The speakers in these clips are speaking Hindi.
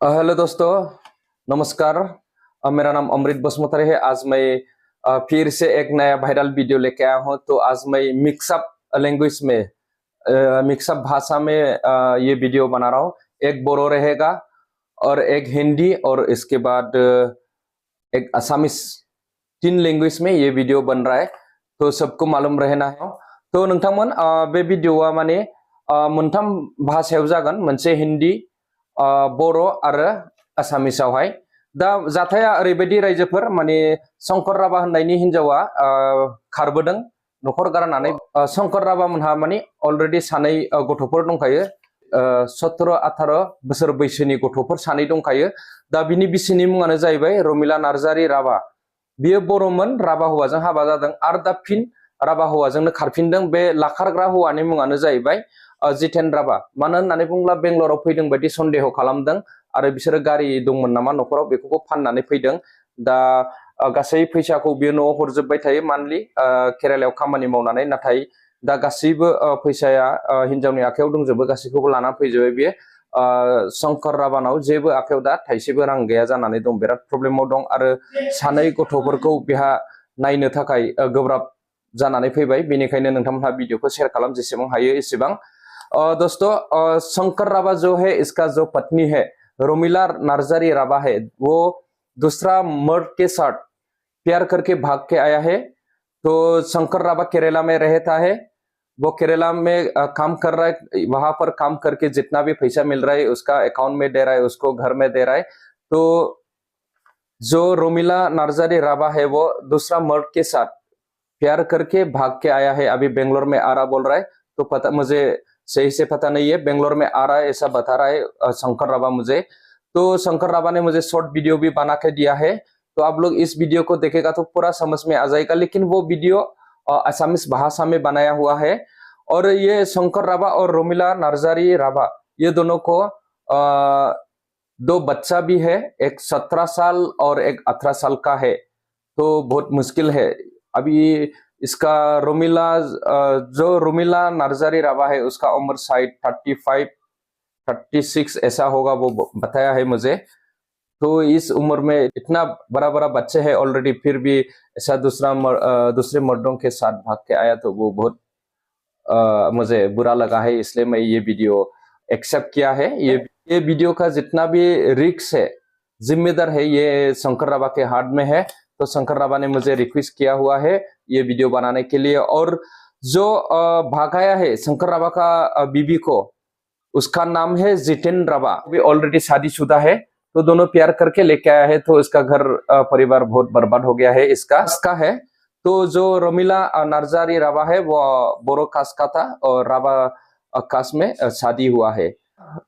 हेलो दोस्तों, नमस्कार। मेरा नाम अमृत बसुमतारी है। आज मैं फिर से एक नया वायरल वीडियो लेके आया हूँ। तो आज मैं मिक्सअप लैंग्वेज में, मिक्सअप भाषा में ये वीडियो बना रहा हूँ। एक बोरो रहेगा और एक हिंदी और इसके बाद एक असमिस, तीन लैंग्वेज में ये वीडियो बन रहा है। तो सबको मालूम रहना है। तो नोंथांमोन बे वीडियोआ माने मोनथाम भाषायाव जागोन, मोनसे हिंदी, बर' आरो आसामिसावहाय। दा जाथाया ओरैबायदि रायजोफोर, माने शंकर राभा होननायनि हिनजावा खारबोदों न'खर गारनानै। शंकर राभा मोनहा माने अलरेडि सानै गथ'फोर दंखायो। 17-18 बोसोर बैसोनि गथ'फोर सानै दंखायो। दा बिनि बिसिनि मुङानो जाहैबाय रमिला नार्जारी राभा। बियो बर'मोन, राभा हौवाजों हाबा जादों आरो दा फिन राभा हौवाजोंनो खारफिनदों। बे लाखारग्रा हौवानि मुङानो जाहैबाय जितेन राभा। मानो होननानै बुङोब्ला बेंगलराव फैदों बायदि सन्देह खालामदों आरो बिसोरो गारि दंमोन नामा न'खराव, बेखौबो फाननानै फैदों। दा गासै फैसाखौ बियो न'आव हरजोबबाय थायो मान्थलि, केरालायाव खामानि मावनानै। नाथाय दा गासैबो फैसाया हिनजावनि आखायाव दंजोबो, गासैखौबो लाना फैजोबबाय बियो। शंकर राभानाव जेबो आखायाव दा थाइसेबो रां गैया जानानै दं, बिराद प्रब्लेमाव दं। आरो सानै गथ'फोरखौ बेहा नायनो थाखाय गोब्राब जानानै फैबाय। बेनिखायनो नोंथांमोनहा भिडिअखौ शेयार खालाम, जेसेबां हायो एसेबां। दोस्तों, शंकर राभा जो है, इसका जो पत्नी है रोमिला नार्जारी राभा है, वो दूसरा मर्द के साथ प्यार करके भाग के आया है। तो शंकर राभा केरला में रहता है। वो केरला में काम कर रहा है। वहां पर काम करके जितना भी पैसा मिल रहा है उसका अकाउंट में दे रहा है, उसको घर में दे रहा है। तो जो रोमिला नार्जारी राभा है वो दूसरा मर्द के साथ प्यार करके भाग के आया है। अभी बेंगलोर में आ रहा बोल रहा है। तो पता मुझे सही से पता नहीं है, बेंगलोर में आ रहा है ऐसा बता रहा है शंकर राभा मुझे। तो शंकर राभा ने मुझे शॉर्ट वीडियो भी बना के दिया है। तो आप लोग इस वीडियो को देखेगा तो पूरा समझ में आ जाएगा। लेकिन वो वीडियो असमिस भाषा में बनाया हुआ है। और ये शंकर राभा और रोमिला नार्जारी राभा, ये दोनों को दो बच्चा भी है, एक 17 साल और एक 18 साल का है। तो बहुत मुश्किल है अभी इसका। जो रोमिला नार्जारी राभा है उसका उम्र शायद 35 36 ऐसा होगा, वो बताया है मुझे। तो इस उम्र में इतना बड़ा बड़ा बच्चे हैं ऑलरेडी, फिर भी ऐसा दूसरे मर्दों के साथ भाग के आया, तो वो बहुत मुझे बुरा लगा है। इसलिए मैं ये वीडियो एक्सेप्ट किया है। ये वीडियो का जितना भी रिस्क है, जिम्मेदार है, ये शंकर राभा के हाथ में है। तो शंकर राभा ने मुझे रिक्वेस्ट किया हुआ है ये वीडियो बनाने के लिए। और जो भागाया है शंकर राभा का बीबी को, उसका नाम है जितेन राभा। भी ऑलरेडी शादीशुदा है। तो दोनों प्यार करके लेके आया है। तो इसका घर परिवार बहुत बर्बाद हो गया है इसका है। तो जो रोमिला नार्जारी राभा है वो बोरो कास्ट का था और राभा कास्ट में शादी हुआ है।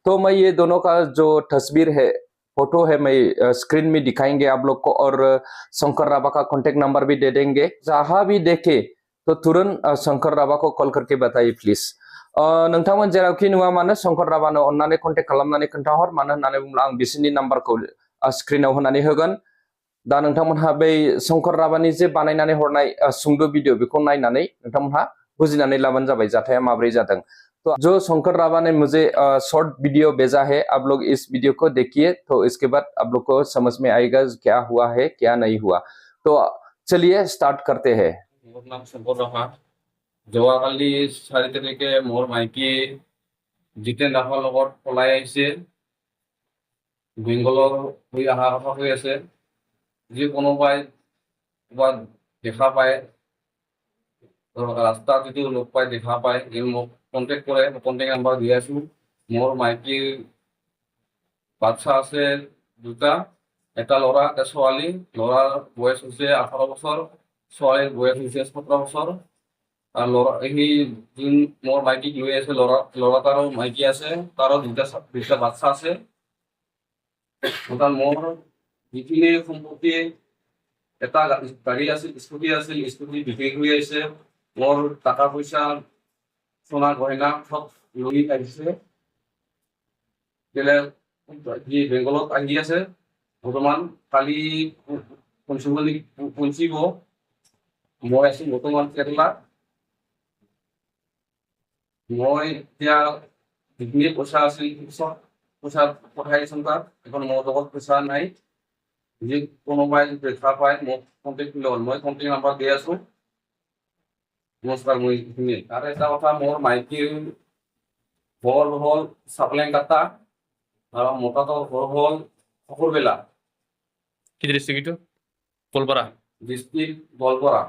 तो मैं ये दोनों का जो तस्वीर है, फोटो है, मैं स्क्रीन में दिखाएंगे आप लोग को। और शंकर राभा का कॉन्टेक्ट नंबर भी दे देंगे। जहां भी देखे तो तुरंत शंकर राभा को कॉल करके बताइए प्लीज। नोंथांमोन जेरावखि नुवा मानो शंकर राभानो अन्नानै कन्टेक्ट खालामनानै खोन्थाहर। मानो होननानै बुङोब्ला आं बिसोरनि नाम्बारखौ स्क्रिनाव होनानै होगोन। दा नोंथांमोनहा बै शंकर राभानि जे बानायनानै हरनाय सुंद' भिडिअ, बेखौ नायनानै नोंथांमोनहा बुजिनानै लाबानो जाबाय जाथाया माबोरै जादों। तो जो शंकर राभा ने मुझे शॉर्ट वीडियो भेजा है, आप लोग इस वीडियो को देखिए। तो इसके बाद आप लोग को समझ में आएगा क्या हुआ है क्या नहीं हुआ। तो चलिए स्टार्ट करते हैं। मोर नाम शंकर राभा। যোৱাকালি 4 তাৰিখে মোৰ মাইকী জিতেন ৰাভাৰ লগত পলাই আহিছে। বেংগলৰ হৈ অহা কথা হৈ আছে। যি কোনোবাই ক'ৰবাত দেখা পায়, ৰাস্তাত যদি লগ পাই দেখা পায়, মোক কণ্টেক্ট কৰে। কণ্টেক্ট নাম্বাৰ দি আছোঁ। মোৰ মাইকীৰ বাচ্চা আছে দুটা, এটা ল'ৰা এটা ছোৱালী। ল'ৰাৰ বয়স হৈছে 18 বছৰ, ছোৱালীৰ বয়স হৈছে 17 বছৰ। আর যোন মোর মাইকীক লৈ আছে, ল'ৰা তাৰো মাইকী আছে, তাৰো দুটা বাচ্চা আছে। মোৰ যিখিনি সম্পত্তি, এটা গাড়ী আছিল, স্কুটি আছিল, স্কুটি বিক্ৰী কৰি আহিছে। মোৰ টাকা পইচা, সোণা গহনা সব লৈ আহিছে। যি বেংগলত আহি আছে বৰ্তমান। কালি পঞ্চিব। মই আছো বৰ্তমান কেৰেলা। মই এতিয়া যিখিনি পইচা আছিল পইচা পঠাই দিছোঁ তাত এখন মোৰ লগত পইচা নাই যি কোনোবাই দেখা পায় মোক কণ্টেক্ট কৰিলে হ'ল মই কণ্টেক্ট নাম্বাৰ দি আছোঁ নমস্কাৰ মই এইখিনি আৰু এটা কথা মোৰ মাইকীৰ ঘৰ হ'ল চাপলেং কাটা আৰু মতাটোৰ ঘৰ হ'ল শকুৰবেলা কি ডিষ্ট্ৰিক্ট এইটো গোৱালপাৰা ডিষ্ট্ৰিক্ট গোৱালপাৰা